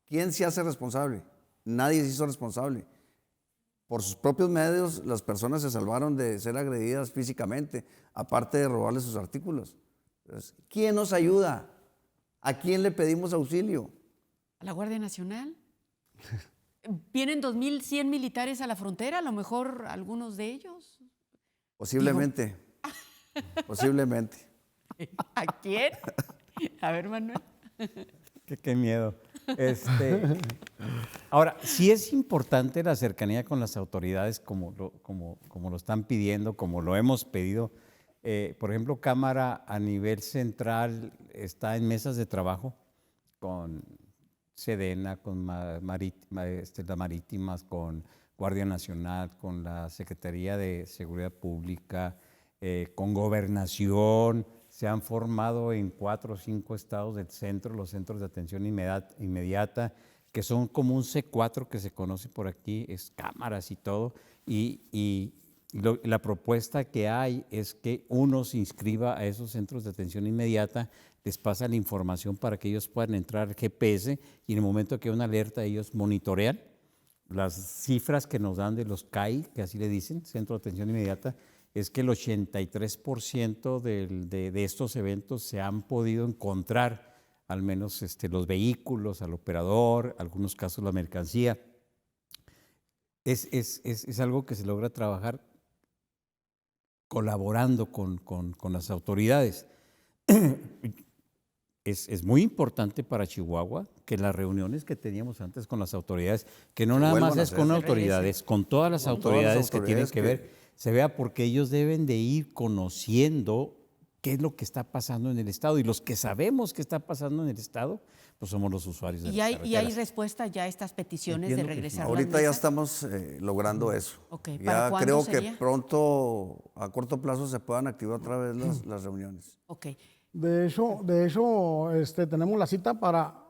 ¿Quién se hace responsable? Nadie se hizo responsable. Por sus propios medios, las personas se salvaron de ser agredidas físicamente, aparte de robarles sus artículos. Entonces, ¿quién nos ayuda? ¿A quién le pedimos auxilio? ¿A la Guardia Nacional? ¿Vienen 2.100 militares a la frontera? A lo mejor algunos de ellos. Posiblemente. Posiblemente. ¿A quién? A ver, Manuel. Qué miedo. Ahora, sí es importante la cercanía con las autoridades como lo están pidiendo, como lo hemos pedido. Por ejemplo, Cámara a nivel central está en mesas de trabajo con Sedena, con las Marítimas, con Guardia Nacional, con la Secretaría de Seguridad Pública, con Gobernación. Se han formado en 4 o 5 estados del centro los centros de atención inmediata, que son como un C4 que se conoce por aquí, es cámaras y todo. La propuesta que hay es que uno se inscriba a esos centros de atención inmediata, les pasa la información para que ellos puedan entrar al GPS y en el momento que hay una alerta ellos monitorean las cifras que nos dan de los CAI, que así le dicen, Centro de Atención Inmediata, es que el 83% de estos eventos se han podido encontrar, al menos los vehículos, al operador, algunos casos la mercancía. Es algo que se logra trabajar colaborando con las autoridades. Es muy importante para Chihuahua que las reuniones que teníamos antes con las autoridades, que no Se nada más vuelvan a es hacer. con Se autoridades, con todas las Con todas las autoridades que tienen autoridades que ver, se vea porque ellos deben de ir conociendo qué es lo que está pasando en el Estado. Y los que sabemos qué está pasando en el Estado, pues somos los usuarios de ¿Y las hay carreteras. respuesta ya a estas peticiones Entiendo de que sí. regresar las Ahorita ya mesas? estamos logrando eso. Ok, ¿para Ya cuándo creo sería? que pronto, a corto plazo, se puedan activar otra vez las reuniones. Ok. De hecho, tenemos la cita para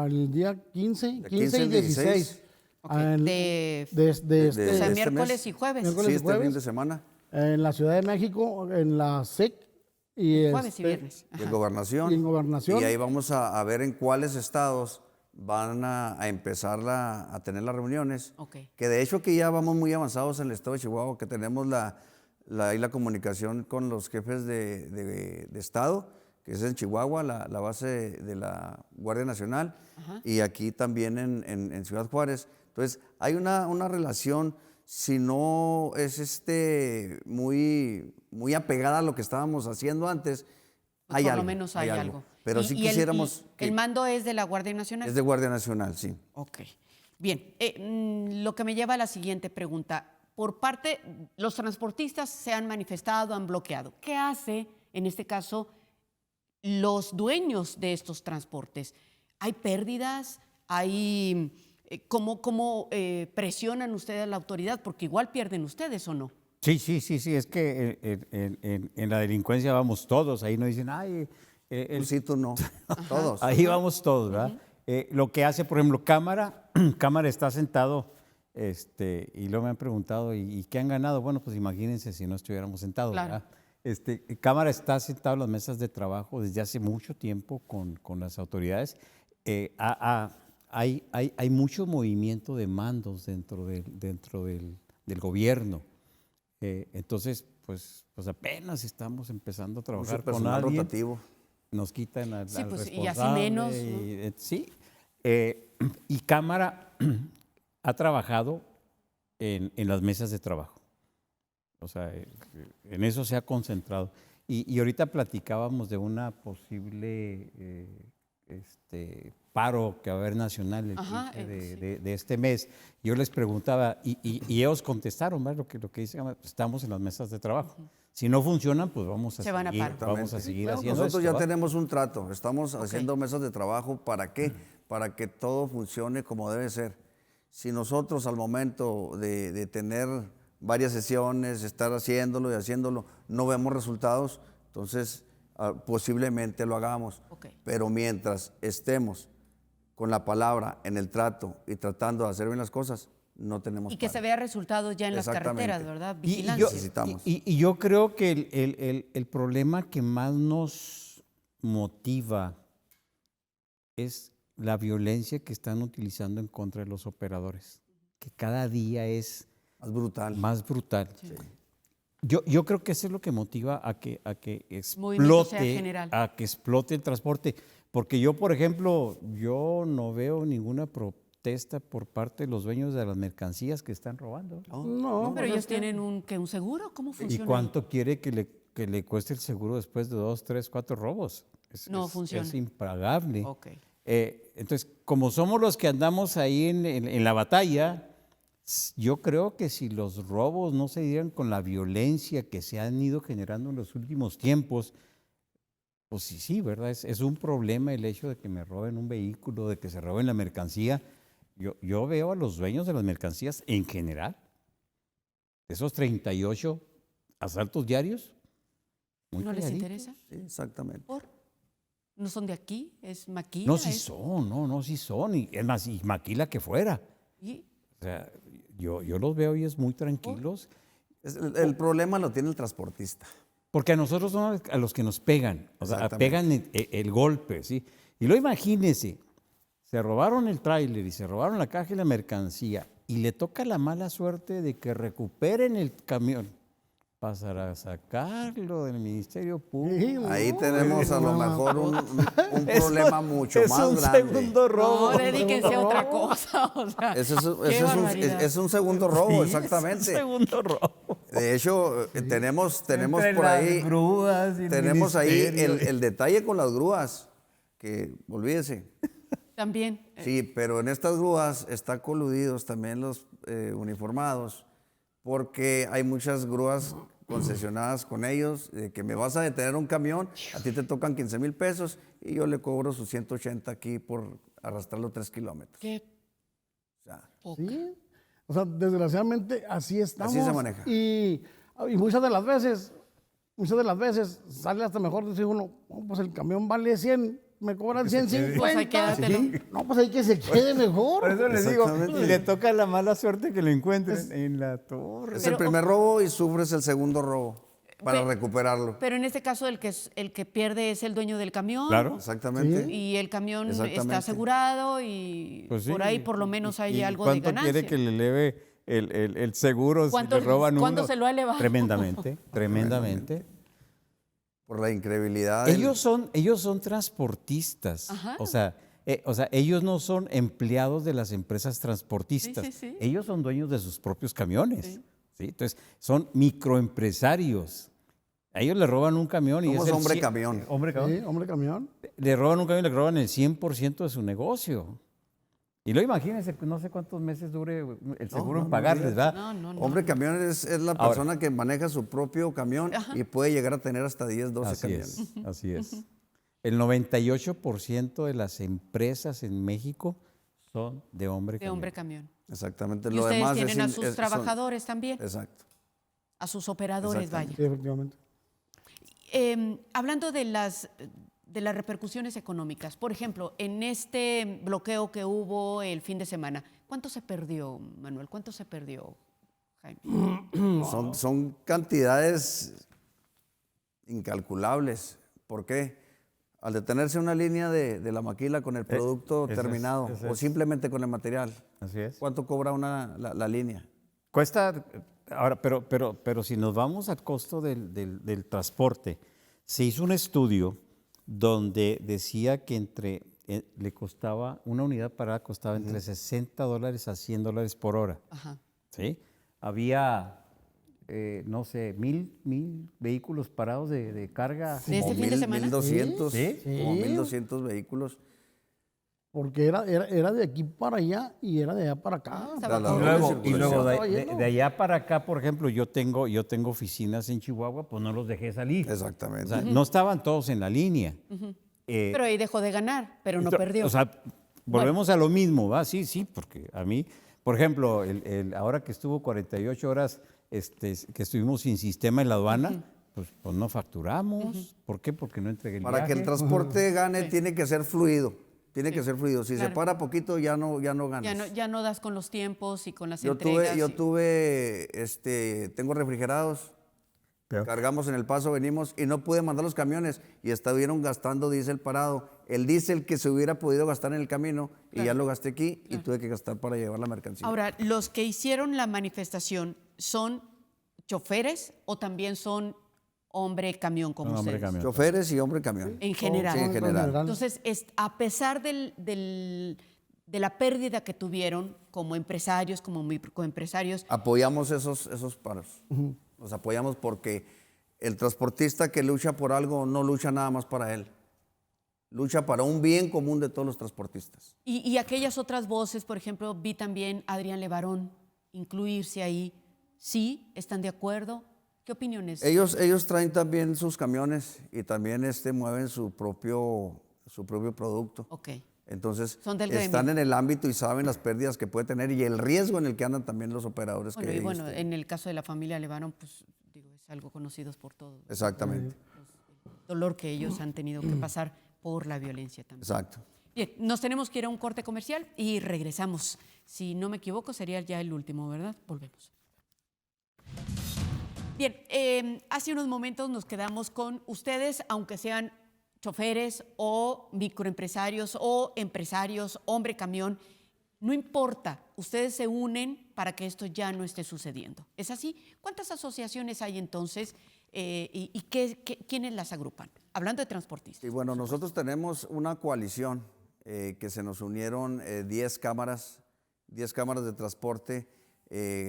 el día 15, 15 y 16. Ok, En- de- de O sea, este miércoles mes. y jueves. Miércoles Sí, y este jueves. fin de semana. En la Ciudad de México, en la SEC y, Jueves y viernes. De Ajá. gobernación. Y en gobernación. Y ahí vamos a ver en cuáles estados van a empezar a tener las reuniones. Ok. Que de hecho que ya vamos muy avanzados en el estado de Chihuahua, que tenemos ahí la comunicación con los jefes de estado, que es en Chihuahua, la base de la Guardia Nacional, y aquí también en Ciudad Juárez. Entonces, hay una relación, si no es muy apegada a lo que estábamos haciendo antes, Pues hay por algo. lo menos hay algo. Pero Y- sí y quisiéramos el que mando es de la Guardia Nacional. es de Guardia Nacional, sí. Ok. Bien, lo que me lleva a la siguiente pregunta. Por parte, los transportistas se han manifestado, han bloqueado. ¿Qué hace, en este caso, los dueños de estos transportes? ¿Hay pérdidas? ¿Cómo presionan ustedes a la autoridad? Porque igual pierden ustedes, ¿o no? Sí, es que en la delincuencia vamos todos, ahí no dicen, ay, Tú sí, tú no. Todos. ahí vamos todos, ¿verdad? Lo que hace, por ejemplo, Cámara está sentado, y luego me han preguntado, ¿y qué han ganado? Bueno, pues imagínense si no estuviéramos sentados, Claro. ¿verdad? Cámara está sentado en las mesas de trabajo desde hace mucho tiempo con las autoridades. Hay mucho movimiento de mandos dentro del gobierno. Entonces, pues apenas estamos empezando a trabajar Mucho con personal alguien. rotativo. Nos quitan al, Sí, al pues, y así responsable. menos, ¿no? Sí. Y Cámara ha trabajado en las mesas de trabajo. O sea, en eso se ha concentrado. Y ahorita platicábamos de una posible paro que va a haber nacional el Ajá, 15 sí. de este mes. Yo les preguntaba, y ellos contestaron, ¿verdad? Lo que dicen, estamos en las mesas de trabajo. Si no funcionan, pues vamos a Se van a seguir, paro. vamos a seguir Bueno, haciendo nosotros esto, ya ¿va? tenemos un trato, estamos haciendo mesas de trabajo, ¿para qué? Para que todo funcione como debe ser. Si nosotros al momento de tener varias sesiones, estar haciéndolo y haciéndolo, no vemos resultados, entonces posiblemente lo hagamos. Ok. Pero mientras estemos con la palabra en el trato y tratando de hacer bien las cosas, no tenemos Y que paro. se vea resultados ya en las Exactamente. carreteras, ¿verdad? Y Vigilancia. Necesitamos. yo creo que el problema que más nos motiva es la violencia que están utilizando en contra de los operadores, que cada día es Más brutal. más brutal. Yo creo que eso es lo que motiva a que Movimiento sea explote, general. a que explote el transporte. Porque yo, por ejemplo, yo no veo ninguna protesta por parte de los dueños de las mercancías que están robando. No, Pero pues ellos es que- tienen un seguro. ¿Cómo ¿Y funciona? cuánto quiere que le cueste el seguro después de 2, 3, 4 robos? No funciona. Es impagable. Ok. Entonces, como somos los que andamos ahí en la batalla, yo creo que si los robos no se dieran con la violencia que se han ido generando en los últimos tiempos, pues sí, ¿verdad? Es un problema el hecho de que me roben un vehículo, de que se roben la mercancía. Yo veo a los dueños de las mercancías en general, esos 38 asaltos diarios, muy ¿No les calladitos. interesa? Sí, exactamente. ¿Por? ¿No son de aquí? ¿Es maquila? No, sí ¿Es- son, no, sí son. Y es más, y maquila que fuera. y- O sea, yo los veo y es muy tranquilos, El problema lo tiene el transportista. porque a nosotros son a los que nos pegan, o sea, Exactamente. pegan el golpe, ¿sí? Y luego imagínense, se robaron el tráiler y se robaron la caja y la mercancía y le toca la mala suerte de que recuperen el camión. Pasará a sacarlo del Ministerio Público. Ahí tenemos a lo mejor un problema mucho más un grande. segundo robo. No, dedíquense a otra cosa. O sea, qué barbaridad. Es un segundo robo, Sí, exactamente. es un segundo robo. De hecho, tenemos Entre por las ahí, grúas y el tenemos ahí ministerio. el detalle con las grúas, que olvídese. También. Sí, pero en estas grúas están coludidos también los uniformados, porque hay muchas grúas concesionadas con ellos, de que me vas a detener un camión, a ti te tocan 15,000 pesos y yo le cobro sus 180 aquí por arrastrarlo 3 kilómetros. Qué O sea, poca. Sí. O sea, desgraciadamente así estamos. Así se maneja. Y muchas de las veces sale hasta mejor decir uno, "Oh, pues el camión vale 100, me cobran 150. Pues ahí quédatelo. Sí. No, pues hay que se quede mejor. Por eso les digo, Exactamente. y le toca la mala suerte que lo encuentren en la torre. es Pero- el primer robo y sufres el segundo robo para Pe- recuperarlo. Pero en este caso el que pierde es el dueño del camión. Claro. Exactamente. Y el camión está Exactamente. asegurado y Pues sí, por ahí por lo menos hay ¿y algo de cuánto ganancia. quiere que le eleve el seguro si ¿Cuánto- le roban uno? cuánto se lo ha elevado? Tremendamente, tremendamente. Por la incredibilidad. Ellos son transportistas. Ajá. O sea, ellos no son empleados de las empresas transportistas. Sí, sí, sí. Ellos son dueños de sus propios camiones. ¿Sí? Entonces, son microempresarios. A ellos le roban un camión y Somos es el hombre 100 camión. Hombre camión. Sí, hombre camión. Le roban un camión y le roban el 100% de su negocio. Y luego imagínense, no sé cuántos meses dure el seguro en pagarles, ¿verdad? No. Hombre camión es la Ahora- persona que maneja su propio camión y puede llegar a tener hasta 10, 12 Así camiones. es, así es. El 98% de las empresas en México son de hombre De camión. hombre camión. Exactamente. Y Lo ustedes demás tienen a in- sus son- trabajadores también, Exacto. a sus operadores, vaya. Sí, efectivamente. Hablando de las repercusiones económicas, por ejemplo, en este bloqueo que hubo el fin de semana, ¿cuánto se perdió, Manuel? ¿Cuánto se perdió, Jaime? Son cantidades incalculables. ¿Por qué? Al detenerse una línea de la maquila con el producto ese es- terminado ese o es. simplemente con el material, Así es. ¿cuánto cobra la línea? Cuesta Ahora, pero si nos vamos al costo del transporte, se hizo un estudio donde decía que le costaba, una unidad parada costaba entre $60 a $100 por hora. Ajá. ¿Sí? Había, no sé, mil vehículos parados de carga. ¿De este fin de semana? 1,200, Sí. como Sí. 1,200 vehículos. Porque era de aquí para allá y era de allá para acá. Estaba La Y todo- doble luego, circulación. de allá para acá, por ejemplo, yo tengo oficinas en Chihuahua, pues no los dejé salir. Exactamente. O sea, no estaban todos en la línea. Pero ahí dejó de ganar, pero no perdió. O sea, volvemos a lo mismo, ¿va? Sí, porque a mí, por ejemplo, ahora que estuvo 48 horas que estuvimos sin sistema en la aduana, pues no facturamos. ¿Por qué? Porque no entregué el Para que el viaje. transporte gane, Sí. tiene que ser fluido. Tiene que Sí, ser fluido. Si se claro. para poquito, ya no ganas. Ya no das con los tiempos y con las Yo entregas. tengo refrigerados, Pero- cargamos en El Paso, venimos y no pude mandar los camiones y estuvieron gastando diésel parado. El diésel que se hubiera podido gastar en el camino y ya lo gasté aquí y tuve que gastar para llevar la mercancía. Ahora, ¿los que hicieron la manifestación son choferes o también son hombre camión como Son hombre ustedes? camión. Choferes y hombre camión. En general. Sí, en general. Entonces, a pesar de la pérdida que tuvieron como empresarios, como microempresarios, Apoyamos esos paros. Los apoyamos porque el transportista que lucha por algo no lucha nada más para él. Lucha para un bien común de todos los transportistas. y aquellas otras voces, por ejemplo, vi también a Adrián Levarón incluirse ahí. ¿Sí? ¿Están de acuerdo? ¿Qué opiniones? Ellos traen también sus camiones y también mueven su propio producto. Ok. Entonces, Son del están gremio. en el ámbito y saben las pérdidas que puede tener y el riesgo en el que andan también los operadores. Bueno, que y bueno, en el caso de la familia Levarón, pues digo, es algo conocido por todos. Exactamente, El dolor que ellos han tenido que pasar por la violencia también. exacto. Bien, nos tenemos que ir a un corte comercial y regresamos. Si no me equivoco, sería ya el último, ¿verdad? Volvemos. Bien, hace unos momentos nos quedamos con ustedes, aunque sean choferes o microempresarios o empresarios, hombre camión, no importa, ustedes se unen para que esto ya no esté sucediendo. ¿Es así? ¿Cuántas asociaciones hay entonces y quiénes las agrupan? Hablando de transportistas. Y bueno, nosotros tenemos una coalición que se nos unieron 10 cámaras de transporte.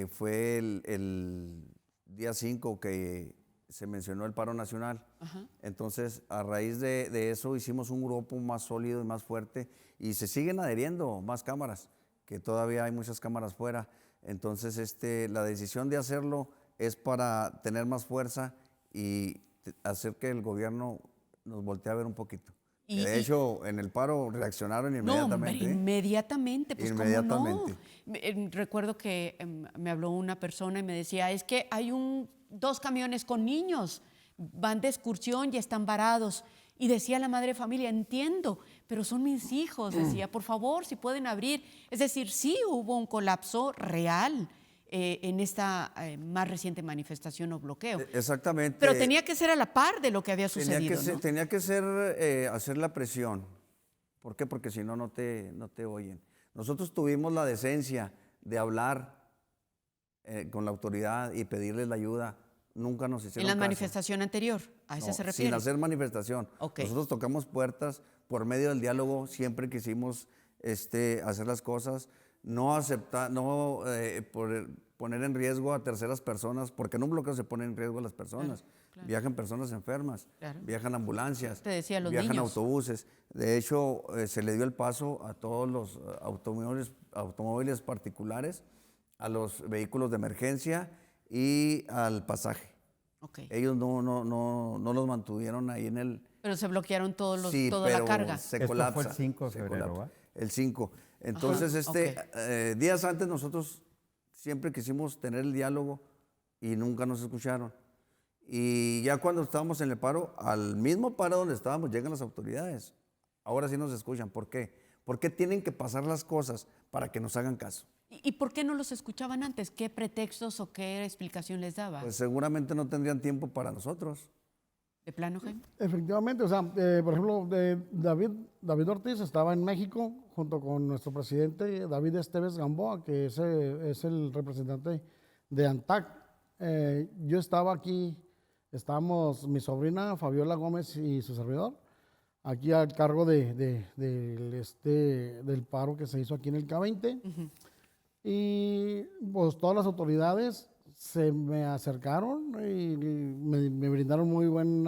Fue el día 5 que se mencionó el paro nacional. Ajá. Entonces, a raíz de eso hicimos un grupo más sólido y más fuerte y se siguen adheriendo más cámaras, que todavía hay muchas cámaras fuera. Entonces, la decisión de hacerlo es para tener más fuerza y hacer que el gobierno nos voltee a ver un poquito. De hecho, en el paro reaccionaron inmediatamente. No, hombre, inmediatamente, pues Inmediatamente. ¿cómo no? Recuerdo que me habló una persona y me decía, es que hay dos camiones con niños, van de excursión y están varados. Y decía la madre de familia, entiendo, pero son mis hijos, decía, por favor, si pueden abrir. Es decir, sí hubo un colapso real en esta más reciente manifestación o bloqueo. Exactamente. Pero tenía que ser a la par de lo que había sucedido, ¿no? Tenía que ser hacer la presión. ¿Por qué? Porque si no, no te oyen. Nosotros tuvimos la decencia de hablar con la autoridad y pedirles la ayuda. Nunca nos hicieron En la caso. manifestación anterior, a esa No, se refiere. sin hacer manifestación. Ok. Nosotros tocamos puertas por medio del diálogo, siempre quisimos hacer las cosas, no aceptar, no poner en riesgo a terceras personas, porque en un bloqueo se pone en riesgo a las personas. Claro. Viajan personas enfermas, Claro. viajan ambulancias, Te decía, los viajan niños. autobuses. De hecho, se le dio el paso a todos los automóviles particulares, a los vehículos de emergencia y al pasaje. Ok. Ellos no los mantuvieron ahí en el... Pero se bloquearon Sí, toda pero la carga. se Esto fue colapsa. el 5 de se febrero, colapsa. ¿va? El 5. Entonces, ok. días antes nosotros siempre quisimos tener el diálogo y nunca nos escucharon. Y ya cuando estábamos en el paro, al mismo paro donde estábamos, llegan las autoridades. Ahora sí nos escuchan. ¿Por qué? ¿Por qué tienen que pasar las cosas para que nos hagan caso? ¿Y por qué no los escuchaban antes? ¿Qué pretextos o qué explicación les daba? Pues seguramente no tendrían tiempo para nosotros. ¿De plano, Jaime? Efectivamente, o sea, por ejemplo, David Ortiz estaba en México junto con nuestro presidente David Esteves Gamboa, que es el representante de ANTAC. yo estaba aquí, estábamos mi sobrina Fabiola Gómez y su servidor, aquí al cargo del paro que se hizo aquí en el K20. Y pues todas las autoridades se me acercaron y me brindaron muy buen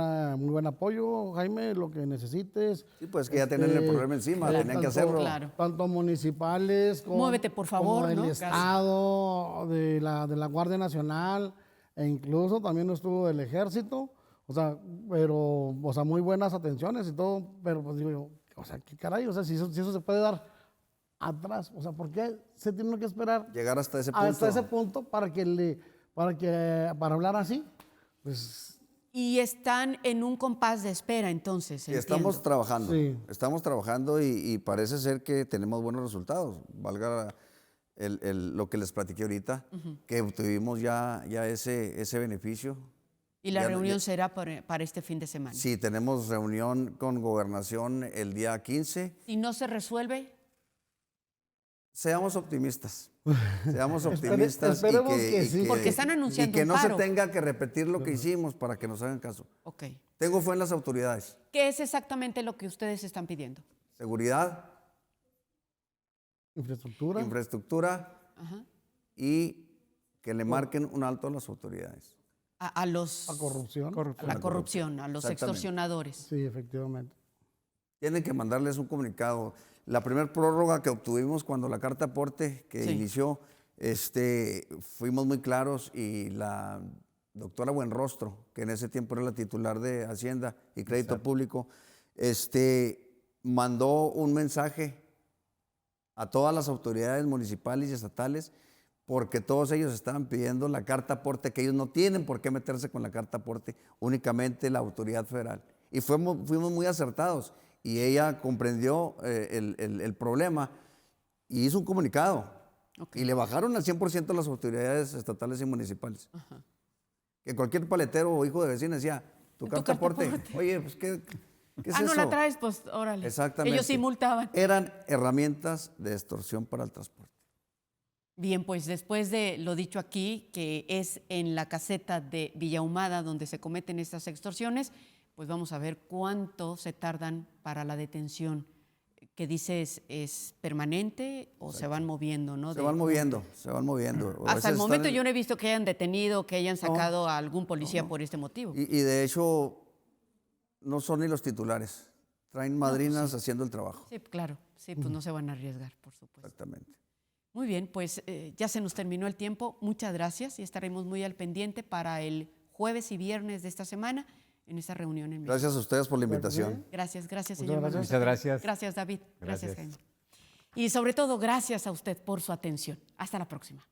apoyo. Jaime, lo que necesites. Sí, pues que ya tenían el problema encima, tenían que hacerlo. Claro. Tanto municipales como, Muévete, por favor, como del ¿no? Estado, de la Guardia Nacional, e incluso también estuvo del Ejército. O sea, muy buenas atenciones y todo, pero pues digo yo, o sea, qué caray, o sea, si eso se puede dar atrás, o sea, ¿por qué se tiene que esperar Llegar hasta ese punto. hasta ese punto para hablar así? Pues Y están en un compás de espera, entonces. Y estamos entiendo. trabajando, Sí. estamos trabajando y parece ser que tenemos buenos resultados. Valga lo que les platiqué ahorita, que tuvimos ya ese beneficio. Y la Ya- reunión ya- será para este fin de semana. Sí, tenemos reunión con Gobernación el día 15. Si no se resuelve, Seamos optimistas. Seamos optimistas. esperemos que sí. Porque están anunciando y que un no paro. se tenga que repetir lo que hicimos para que nos hagan caso. ok. Tengo fe en las autoridades. ¿Qué es exactamente lo que ustedes están pidiendo? Seguridad, infraestructura. infraestructura Ajá. y que le marquen un alto a las autoridades. A los... A corrupción. a la corrupción, a los Exactamente. extorsionadores. Sí, efectivamente. Tienen que mandarles un comunicado. La primera prórroga que obtuvimos cuando la carta aporte que Sí. inició, fuimos muy claros y la doctora Buenrostro, que en ese tiempo era la titular de Hacienda y Crédito Público, mandó un mensaje a todas las autoridades municipales y estatales porque todos ellos estaban pidiendo la carta aporte, que ellos no tienen por qué meterse con la carta aporte, únicamente la autoridad federal. Y fuimos muy acertados y ella comprendió el problema y hizo un comunicado. Ok. Y le bajaron al 100% las autoridades estatales y municipales. Que cualquier paletero o hijo de vecino decía, tu carta aporte. Oye, pues, ¿qué es eso? No la traes, pues órale. Exactamente. Ellos sí multaban. Eran herramientas de extorsión para el transporte. Bien, pues después de lo dicho aquí, que es en la caseta de Villahumada donde se cometen estas extorsiones, pues vamos a ver cuánto se tardan para la detención. ¿Qué dices? ¿Es permanente o se van moviendo? ¿no? Se van moviendo, se van moviendo. A Hasta el veces momento están- yo no he visto que hayan detenido, que hayan sacado a algún policía por este motivo. Y de hecho, no son ni los titulares. Traen madrinas haciendo el trabajo. Sí, claro. Sí, pues no se van a arriesgar, por supuesto. Exactamente. Muy bien, pues ya se nos terminó el tiempo. Muchas gracias y estaremos muy al pendiente para el jueves y viernes de esta semana en esta reunión en México. Gracias a ustedes por la invitación. Gracias, Muchas señor Manuel. gracias. Muchas gracias. Gracias, David. Gracias, Gracias. Jaime. Y sobre todo, gracias a usted por su atención. Hasta la próxima.